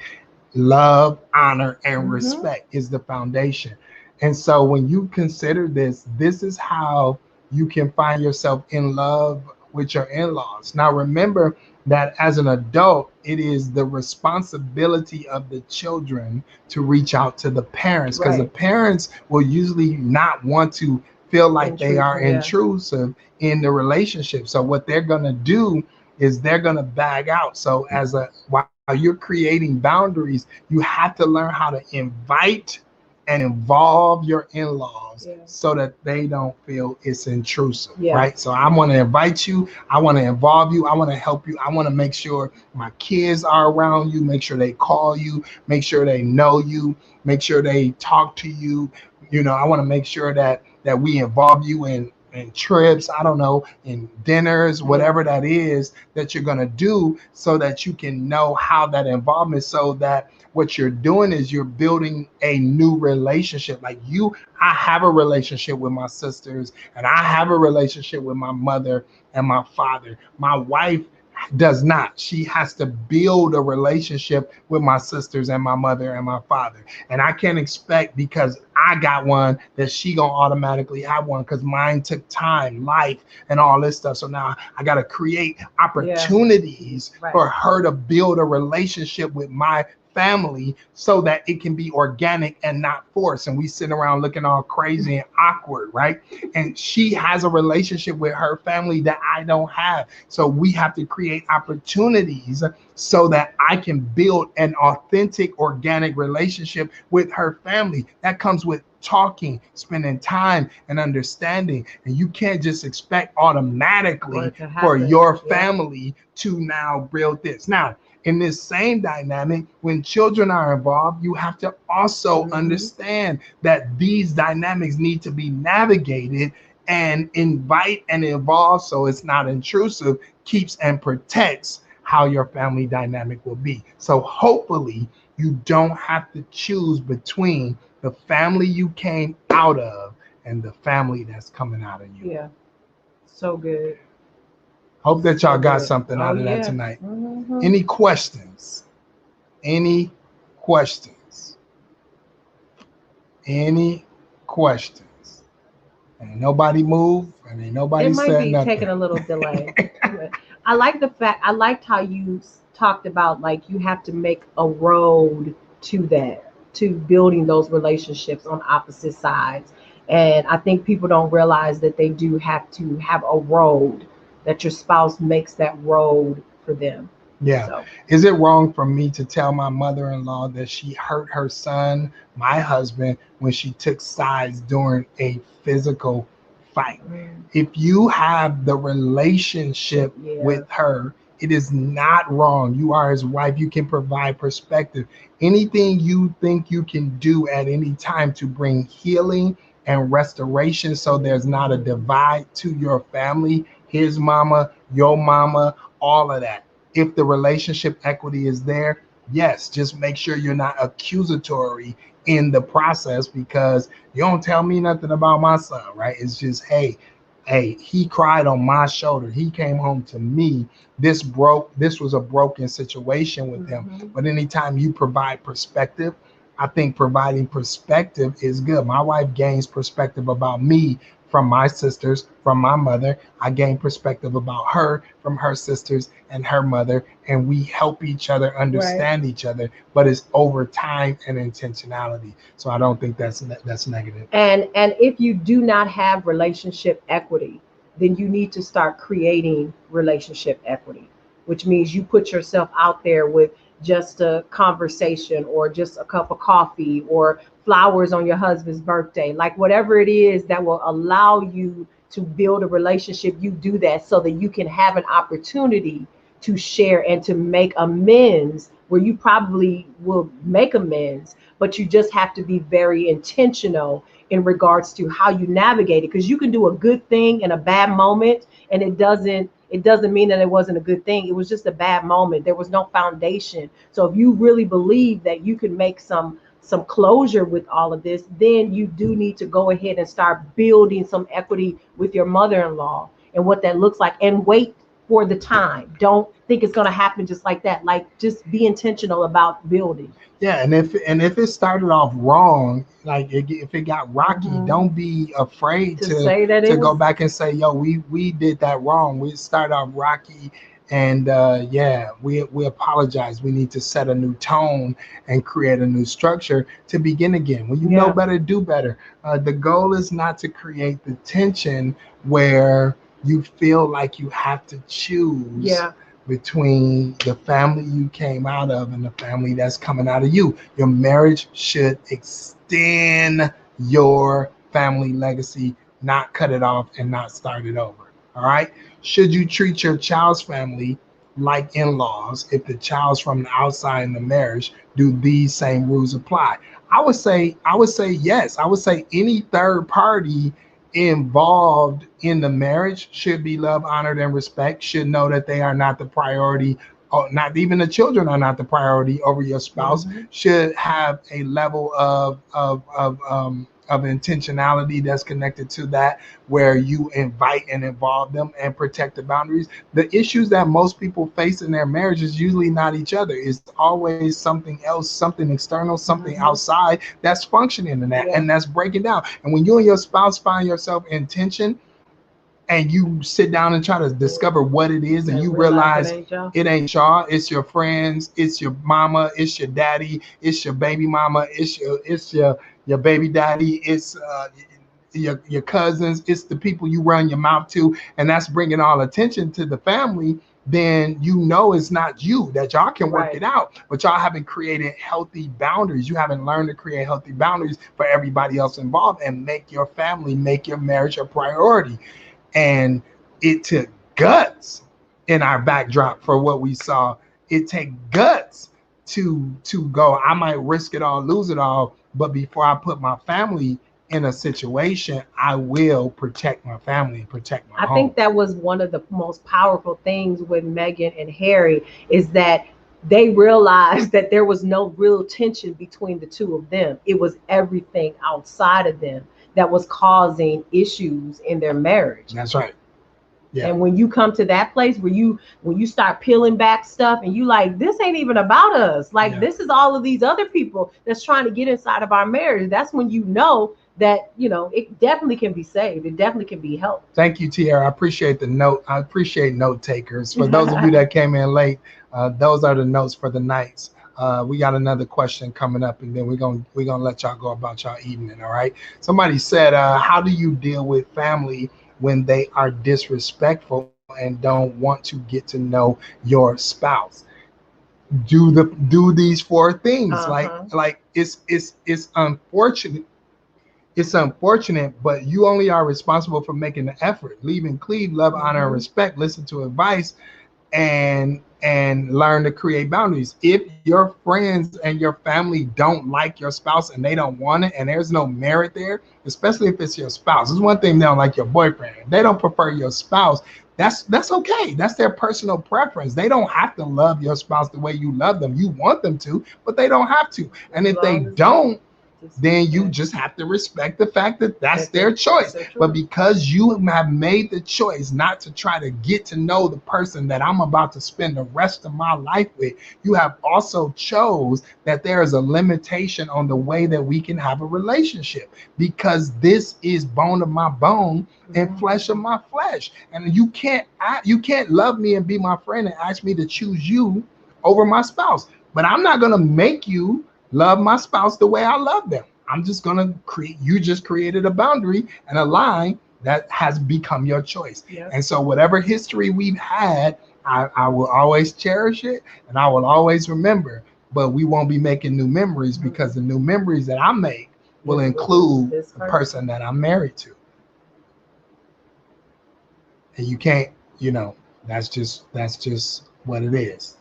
Love, honor, and Hmm. respect is the foundation. And so when you consider this, this is how you can find yourself in love with your in-laws. Now remember that as an adult, it is the responsibility of the children to reach out to the parents, because the Right. parents will usually not want to feel like they are Intrusive, yeah. intrusive in the relationship. So what they're going to do is they're going to bag out. So as a while you're creating boundaries, you have to learn how to invite and involve your in-laws Yeah. so that they don't feel it's intrusive, Yeah. right? So I want to invite you, I want to involve you, I want to help you, I want to make sure my kids are around you, make sure they call you, make sure they know you, make sure they talk to you. I want to make sure that we involve you in trips, I don't know, in dinners, Yeah. whatever that is that you're going to do, so that you can know how that involvement, so that what you're doing is you're building a new relationship. Like I have a relationship with my sisters, and I have a relationship with my mother and my father. My wife does not. She has to build a relationship with my sisters and my mother and my father. And I can't expect, because I got one, that she gonna automatically have one, because mine took time, life, and all this stuff. So now I gotta create Yeah. opportunities Right. for her to build a relationship with my family, so that it can be organic and not forced, and we sit around looking all crazy and awkward, right? And she has a relationship with her family that I don't have, so we have to create opportunities so that I can build an authentic, organic relationship with her family. That comes with talking, spending time, and understanding. And you can't just expect For automatically it to for happen. your Yeah. family to now build this. Now, in this same dynamic, when children are involved, you have to also Hmm. understand that these dynamics need to be navigated and invite and involve, so it's not intrusive, keeps and protects how your family dynamic will be. So hopefully you don't have to choose between the family you came out of and the family that's coming out of you. Yeah. So good. Hope that So y'all got good. something Oh out of that yeah. tonight. Hmm. Any questions? Any questions? Any questions? Ain't nobody move and ain't It nobody might said be taking nothing. a little delay. I like the fact, I liked how you talked about, like, you have to make a road to that, to building those relationships on opposite sides. And I think people don't realize that they do have to have a road, that your spouse makes that road for them. Yeah. So, Is it wrong for me to tell my mother in law that she hurt her son, my husband, when she took sides during a physical fight? mm, If you have the relationship yeah. with her, it is not wrong. You are his wife. You can provide perspective. Anything you think you can do at any time to bring healing and restoration, so there's not a Mhm. divide to your family, his mama, your mama, all of that. If the relationship equity is there, yes, just make sure you're not accusatory in the process, because you don't tell me nothing about my son, right? It's just, hey, he cried on my shoulder. He came home to me. This was a broken situation with him. Mhm. But anytime you provide perspective, I think providing perspective is good. My wife gains perspective about me from my sisters, from my mother. I gain perspective about her from her sisters and her mother, and we help each other Right. understand each other. But it's over time and intentionality. So I don't think that's negative. And if you do not have relationship equity, then you need to start creating relationship equity, which means you put yourself out there with just a conversation, or just a cup of coffee, or flowers on your husband's birthday, like whatever it is that will allow you to build a relationship. You do that so that you can have an opportunity to share and to make amends, where you probably will make amends, but you just have to be very intentional in regards to how you navigate it, because you can do a good thing in a bad moment, and it doesn't mean that it wasn't a good thing. It was just a bad moment. There was no foundation. So if you really believe that you can make some closure with all of this, then you do need to go ahead and start building some equity with your mother-in-law and what that looks like, and wait for the time. Don't think it's going to happen just like that. Like, just be intentional about building. Yeah, and if it started off wrong, like if it got rocky, Mhm. don't be afraid To say that it to go was back and say, yo, we did that wrong. We started off rocky, and yeah, we apologize. We need to set a new tone and create a new structure to begin again. When you know yeah, better, do better. The goal is not to create the tension where you feel like you have to choose yeah, between the family you came out of and the family that's coming out of you. Your marriage should extend your family legacy, not cut it off and not start it over. All right. Should you treat your child's family like in-laws if the child's from the outside in the marriage? Do these same rules apply? I would say yes. I would say any third party involved in the marriage should be loved, honored, and respect, should know that they are not the priority, or not even the children are not the priority over your spouse, hmm should have a level of intentionality that's connected to that, where you invite and involve them and protect the boundaries. The issues that most people face in their marriage is usually not each other. It's always something else, something external, something hmm outside that's functioning in that, yeah. and that's breaking down. And when you and your spouse find yourself in tension, and you sit down and try to discover what it is, and you And realize it realize ain't y'all. it ain't y'all, it's your friends, it's your mama, it's your daddy, it's your baby mama, it's your baby daddy, it's your cousins, it's the people you run your mouth to, and that's bringing all attention to the family. Then you know it's not you, that y'all can work Right. it out, but y'all haven't created healthy boundaries. You haven't learned to create healthy boundaries for everybody else involved, and make your family, make your marriage a priority. And it took guts in our backdrop for what we saw. It take guts to go, I might risk it all, lose it all, but before I put my family in a situation, I will protect my family and protect my I home. think that was one of the most powerful things with Meghan and Harry, is that they realized that there was no real tension between the two of them. It was everything outside of them that was causing issues in their marriage. That's right. Yeah. And when you come to that place where when you start peeling back stuff, and you like, this ain't even about us. Like, Yeah. this is all of these other people that's trying to get inside of our marriage. That's when you know that, it definitely can be saved. It definitely can be helped. Thank you, Tierra. I appreciate the note. I appreciate note takers. For those of you that came in late, those are the notes for the nights. We got another question coming up, and then we're gonna let y'all go about y'all evening. All right. Somebody said, "How do you deal with family when they are disrespectful and don't want to get to know your spouse?" Do these four things. Like Uh-huh. it's unfortunate. It's unfortunate, but you only are responsible for making the effort. Leave and cleave, love, honor, and hmm respect. Listen to advice, and learn to create boundaries. If your friends and your family don't like your spouse and they don't want it, and there's no merit there, especially if it's your spouse. It's one thing they don't like your boyfriend. If they don't prefer your spouse, that's okay. That's their personal preference. They don't have to love your spouse the way you love them. You want them to, but they don't have to. And As if they long as they don't, just then you respect just have to respect the fact that that's that their that's choice. their But choice. because you have made the choice not to try to get to know the person that I'm about to spend the rest of my life with, you have also chose that there is a limitation on the way that we can have a relationship, because this is bone of my bone and flesh of Mhm. my flesh. And you can't love me and be my friend and ask me to choose you over my spouse. But I'm not going to make you love my spouse the way I love them. I'm just gonna create. You just created a boundary and a line that has become your choice. Yep. And so, whatever history we've had, I will always cherish it, and I will always remember. But we won't be making new memories, because the new memories that I make will Is with this include this the person. person that I'm married to. And you can't, you know, that's just what it is.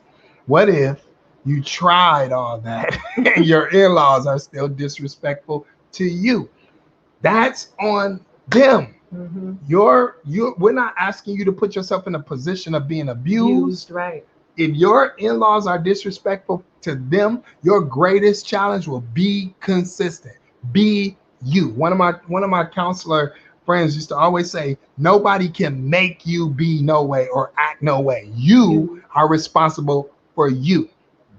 What if you tried all that and your in-laws are still disrespectful to you? That's on them. Mm-hmm. We're not asking you to put yourself in a position of being abused. Right. If your in-laws are disrespectful to them, your greatest challenge will be consistent. Be you. One of my counselor friends used to always say, nobody can make you be no way or act no way. You are responsible for you.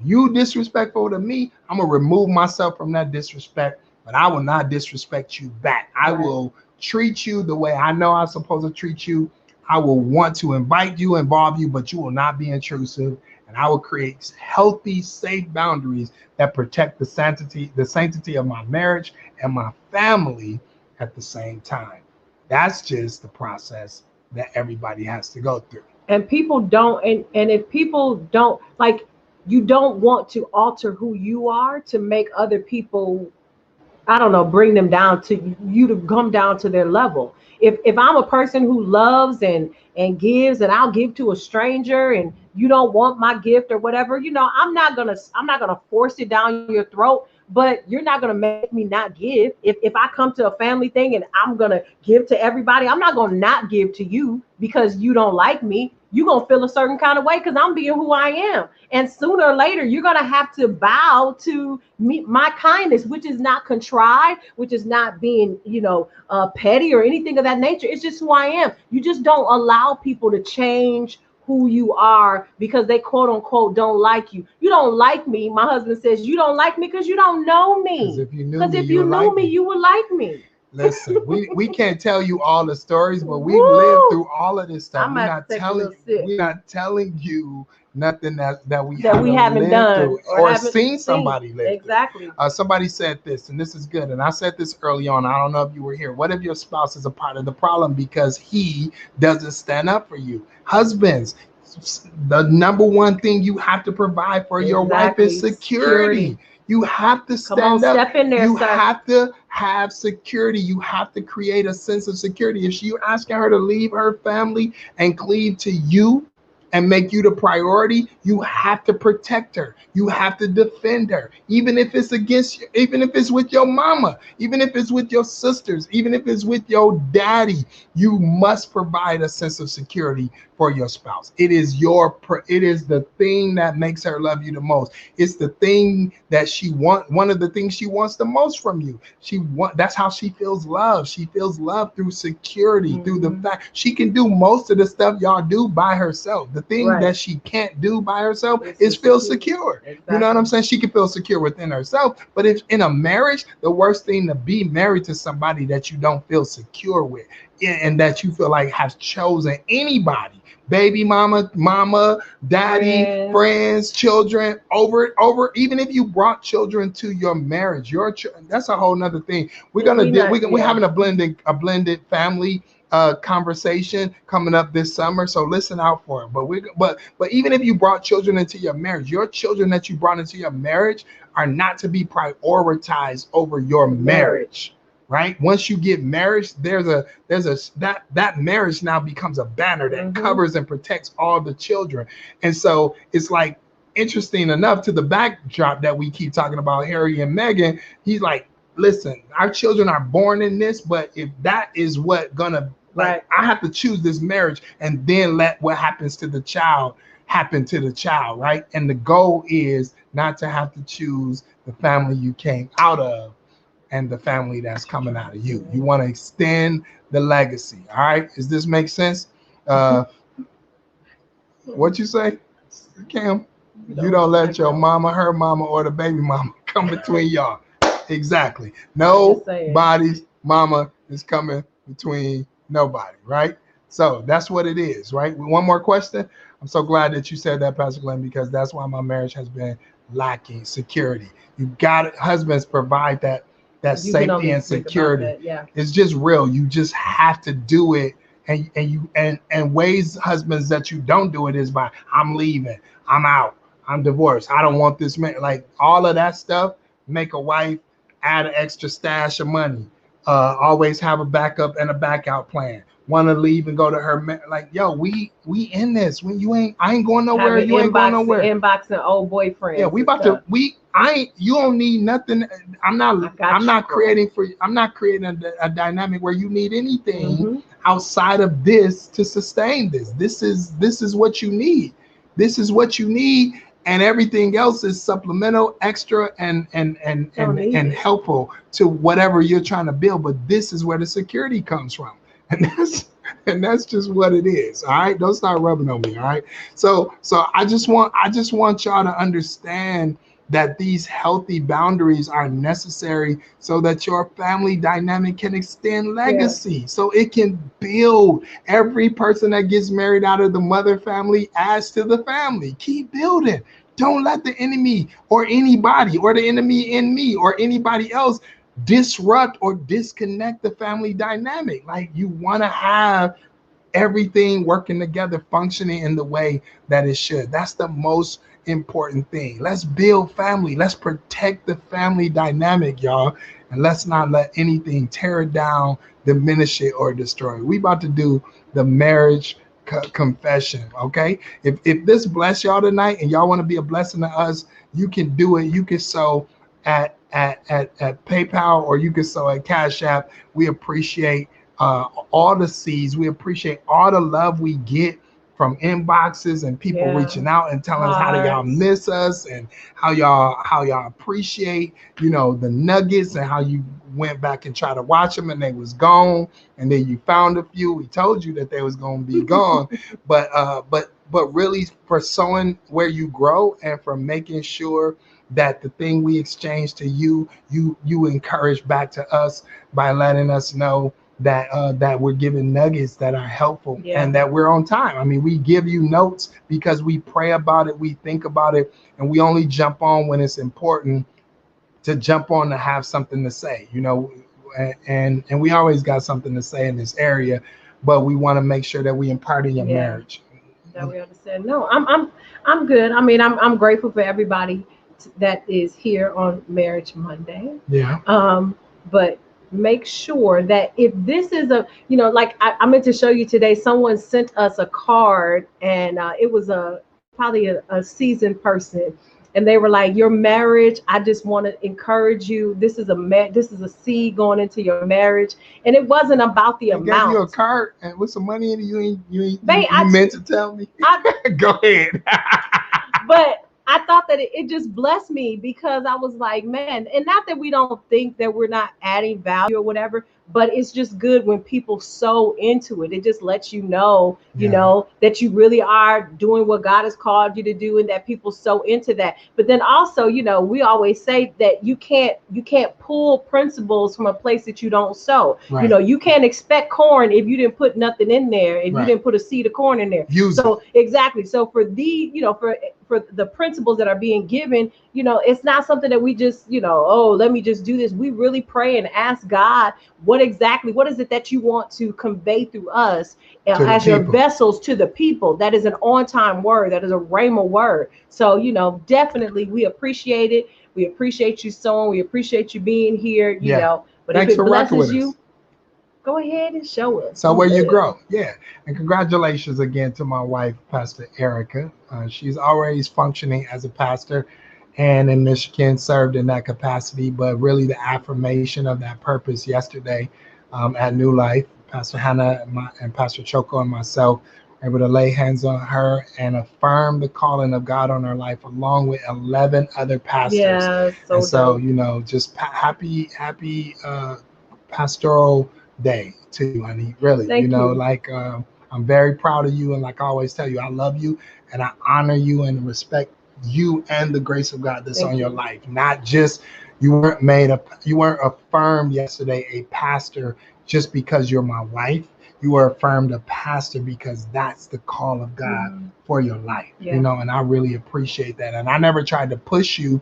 You disrespectful to me, I'm gonna remove myself from that disrespect, but I will not disrespect you back. I will treat you the way I know I'm supposed to treat you. I will want to invite you, involve you, but you will not be intrusive. And I will create healthy, safe boundaries that protect the sanctity of my marriage and my family at the same time. That's just the process that everybody has to go through. And people don't, and if people don't like, you don't want to alter who you are to make other people, I don't know, bring them down to you, to come down to their level. If I'm a person who loves and gives, and I'll give to a stranger, and you don't want my gift or whatever, I'm not gonna force it down your throat. But you're not gonna make me not give. If I come to a family thing and I'm gonna give to everybody, I'm not gonna not give to you because you don't like me. You're gonna feel a certain kind of way because I'm being who I am. And sooner or later, you're gonna have to bow to me, my kindness, which is not contrived, which is not being, petty or anything of that nature. It's just who I am. You just don't allow people to change who you are because they quote unquote don't like you. You don't like me. My husband says you don't like me because you don't know me. Because if you knew Because me, if you knew me, you would like me. Listen, we can't tell you all the stories, but we've Woo! lived through all of this stuff. I'm We're about not to take a telling little sip. we're not telling you nothing that we That we haven't lived done through or or haven't seen somebody live Exactly. through. Somebody said this, and this is good, and I said this early on. I don't know if you were here. What if your spouse is a part of the problem because he doesn't stand up for you? Husbands, the number one thing you have to provide for your wife is security. You have to Come on, stand up. step in there, You sir. have to have security. You have to create a sense of security. If you're asking her to leave her family and cleave to you and make you the priority, you have to protect her. You have to defend her, even if it's against you, even if it's with your mama, even if it's with your sisters, even if it's with your daddy. You must provide a sense of security for your spouse. It is the thing that makes her love you the most. It's the thing that one of the things she wants the most from you. That's how she feels love. She feels love through security, through the fact she can do most of the stuff y'all do by herself. The thing that she can't do by herself is feel secure. Exactly. You know what I'm saying? She can feel secure within herself, but if in a marriage, the worst thing to be married to somebody that you don't feel secure with and that you feel like has chosen anybody, baby mama, daddy, friends, children, over, even if you brought children to your marriage, that's a whole nother thing. We're having a blended family conversation coming up this summer, so listen out for it. But even if you brought children into your marriage, your children that you brought into your marriage are not to be prioritized over your marriage. Right? Once you get married, that marriage now becomes a banner that covers and protects all the children. And so it's like, interesting enough, to the backdrop that we keep talking about Harry and Meghan, he's like, listen, our children are born in this, but if that is what gonna, like, I have to choose this marriage and then let what happens to the child happen to the child, right? And the goal is not to have to choose the family you came out of and the family that's coming out of you. You want to extend the legacy. All right. Does this make sense? What you say, Cam? You don't let your mama, her mama, or the baby mama come between y'all. Exactly. Nobody's mama is coming between nobody, right? So that's what it is, right? One more question. I'm so glad that you said that, Pastor Glenn, because that's why my marriage has been lacking security. You got it. Husbands provide that safety and security. It's just real. You just have to do it. And ways, husbands, that you don't do it is by, I'm leaving, I'm out, I'm divorced, I don't want this man. Like, all of that stuff, make a wife add an extra stash of money. Always have a backup and a back out plan. want to leave and go to her like, yo, we in this. When I ain't going nowhere, Having you ain't going nowhere. Inboxing old boyfriends. Yeah, we about to you don't need nothing. I'm not creating a dynamic where you need anything outside of this to sustain this. This is what you need. This is what you need, and everything else is supplemental, extra, and helpful to whatever you're trying to build. But this is where the security comes from, and that's just what it is. All right, don't start rubbing on me. All right, so I just want y'all to understand that these healthy boundaries are necessary so that your family dynamic can extend legacy, so it can build. Every person that gets married out of the mother family adds to the family. Keep building. Don't let the enemy or anybody or the enemy in me or anybody else disrupt or disconnect the family dynamic. Like, you want to have everything working together, functioning in the way that it should. That's the most important thing. Let's build family. Let's protect the family dynamic, y'all. And let's not let anything tear it down, diminish it, or destroy it. We about to do the marriage confession, okay? If this bless y'all tonight and y'all want to be a blessing to us, you can do it. You can sow at PayPal, or you can sow at Cash App. We appreciate all the seeds. We appreciate all the love we get from inboxes and people reaching out and telling us how y'all miss us and how y'all appreciate, the nuggets, and how you went back and tried to watch them and they was gone, and then you found a few. We told you that they was going to be gone, but really, for sowing where you grow and for making sure that the thing we exchange to you encourage back to us by letting us know that we're giving nuggets that are helpful and that we're on time. I mean, we give you notes because we pray about it, we think about it, and we only jump on when it's important to jump on to have something to say, and we always got something to say in this area, but we want to make sure that we impart in your marriage. That we understand. No, I'm good. I mean, I'm grateful for everybody that is here on Marriage Monday. Yeah. But make sure that if this is like I meant to show you today, someone sent us a card, and it was probably a seasoned person, and they were like, your marriage, I just want to encourage you. This is a seed going into your marriage, and it wasn't about the amount. Gave you a card and with some money in it. You meant to tell me. Go ahead. But I thought that it just blessed me, because I was like, man, and not that we don't think that we're not adding value or whatever, but it's just good when people sow into it. It just lets you know, that you really are doing what God has called you to do, and that people sow into that. But then also, we always say that you can't pull principles from a place that you don't sow. Right. You can't expect corn if you didn't put nothing in there, if you didn't put a seed of corn in there. Exactly. So for for the principles that are being given, it's not something that we just, let me just do this. We really pray and ask God, what is it that you want to convey through us as your vessels to the people? That is an on-time word. That is a rhema word. So, definitely we appreciate it. We appreciate you sowing. We appreciate you being here, but thanks if it blesses you, us. Go ahead and show us. So where you grow. Yeah. And congratulations again to my wife, Pastor Erica. She's always functioning as a pastor, and in Michigan served in that capacity, but really the affirmation of that purpose yesterday at New Life, Pastor Hannah and Pastor Choco and myself were able to lay hands on her and affirm the calling of God on her life, along with 11 other pastors. Yeah, so just happy pastoral day to you, honey. Really. Thank you. I'm very proud of you, and like I always tell you, I love you and I honor you and respect you and the grace of God that's on your life. Not just you weren't affirmed yesterday a pastor just because you're my wife. You were affirmed a pastor because that's the call of God for your life. And I really appreciate that. And I never tried to push you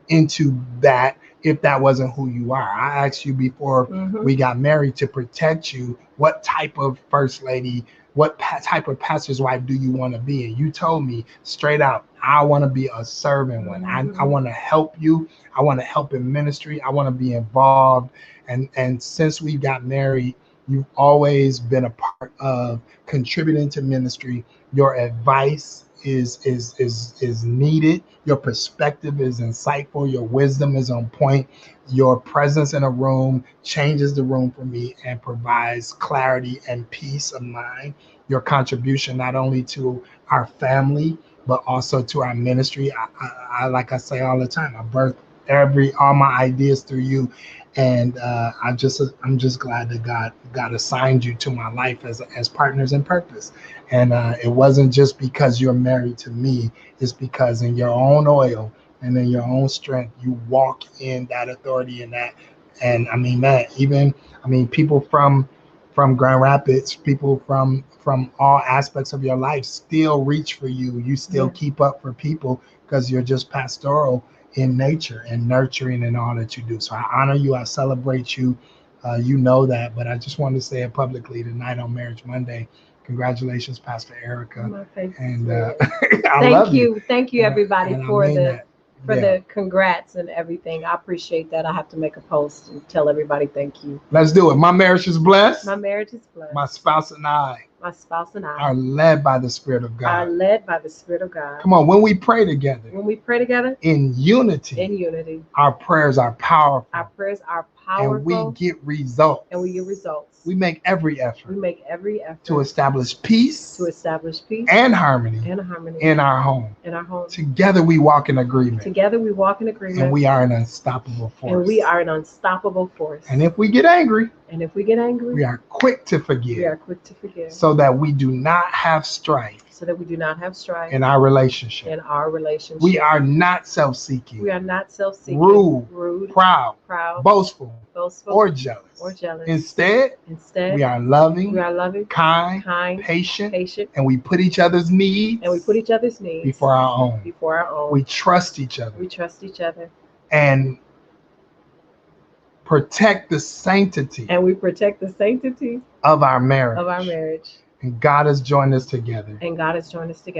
into that if that wasn't who you are. I asked you before we got married to protect you. What type of first lady, what type of pastor's wife do you want to be? And you told me straight out, I want to be a servant one. I want to help you. I want to help in ministry. I want to be involved. And since we got married, You've always been a part of contributing to ministry. Your advice is needed. Your perspective is insightful. Your wisdom is on point. Your presence in a room changes the room for me and provides clarity and peace of mind. Your contribution not only to our family but also to our ministry. I like I say all the time, I birthed all my ideas through you, and I'm just glad that God assigned you to my life as partners in purpose. And it wasn't just because you're married to me; it's because in your own oil and in your own strength, you walk in that authority and that. And I mean, man, even people from Grand Rapids, people from all aspects of your life still reach for you. You still keep up for people because you're just pastoral in nature and nurturing in all that you do. So I honor you. I celebrate you. You know that, but I just wanted to say it publicly tonight on Marriage Monday. Congratulations, Pastor Erica. And I love you. Thank you, everybody, and for that. the congrats and everything. I appreciate that. I have to make a post and tell everybody thank you. Let's do it. My marriage is blessed. My marriage is blessed. My spouse and I are led by the Spirit of God. Come on, when we pray together. In unity. Our prayers are powerful. And we get results. We make every effort. To establish peace. And harmony. In our home. Together we walk in agreement. And we are an unstoppable force. And if we get angry. We are quick to forgive. So that we do not have strife. In our relationship. We are not self-seeking. Rude. Proud. Boastful. Or jealous. Instead, we are loving. Kind. Patient. And we put each other's needs. Before our own. We trust each other. And protect the sanctity. Of our marriage. And God has joined us together.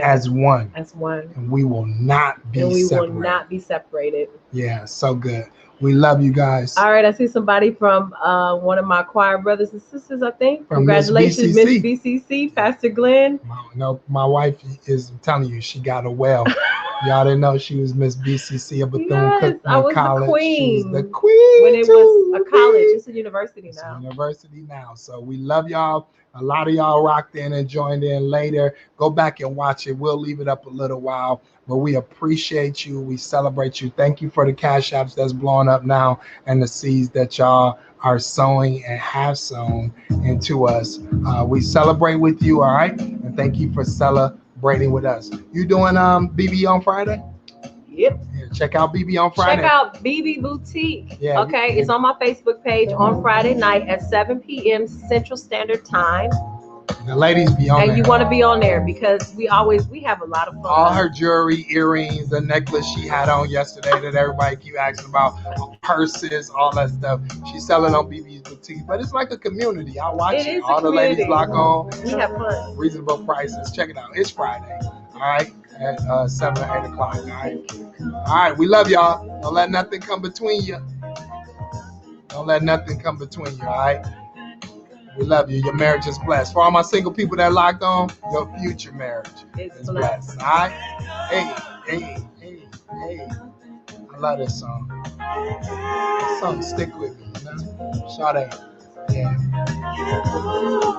As one. And we will not be separated. Yeah, so good. We love you guys. All right, I see somebody from one of my choir brothers and sisters, I think. Congratulations, Miss BCC, Pastor Glenn. No, my wife is telling you she got a well. Y'all didn't know she was Miss BCC of Bethune-Cookman College. The queen. She was the queen. When it was a college, it's a university now. So we love y'all. A lot of y'all rocked in and joined in later. Go back and watch it. We'll leave it up a little while. But we appreciate you. We celebrate you. Thank you for the cash apps that's blowing up now and the seeds that y'all are sowing and have sown into us. We celebrate with you, all right? And thank you for celebrating with us. You doing BB on Friday? Yep. Yeah, check out BB on Friday. Check out BB Boutique. Yeah, okay, it's on my Facebook page on Friday night at 7 p.m. Central Standard Time. The ladies be on there. And you want to be on there because we have a lot of fun. All her jewelry, earrings, the necklace she had on yesterday that everybody keep asking about, purses, all that stuff. She's selling on BB's Boutique, but it's like a community. I watch it. All the ladies lock on. We have fun. Reasonable prices. Check it out. It's Friday. All right. At 7 or 8 o'clock. All right. We love y'all. Don't let nothing come between you. All right. We love you. Your marriage is blessed. For all my single people that locked on, your future marriage is blessed. All right? Hey. I love this song. This song stick with me, you know? Sade. Yeah.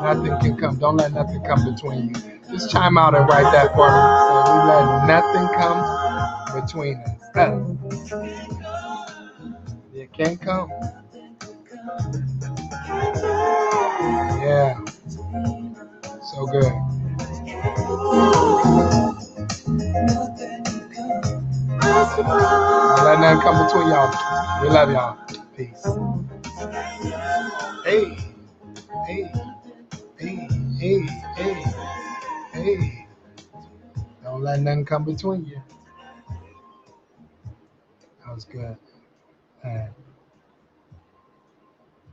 Nothing can come. Don't let nothing come between you. Just chime out and write that for me. So we let nothing come between us. It can't come. Yeah. So good. Don't let nothing come between y'all. We love y'all. Peace. Hey. Don't let nothing come between you. That was good.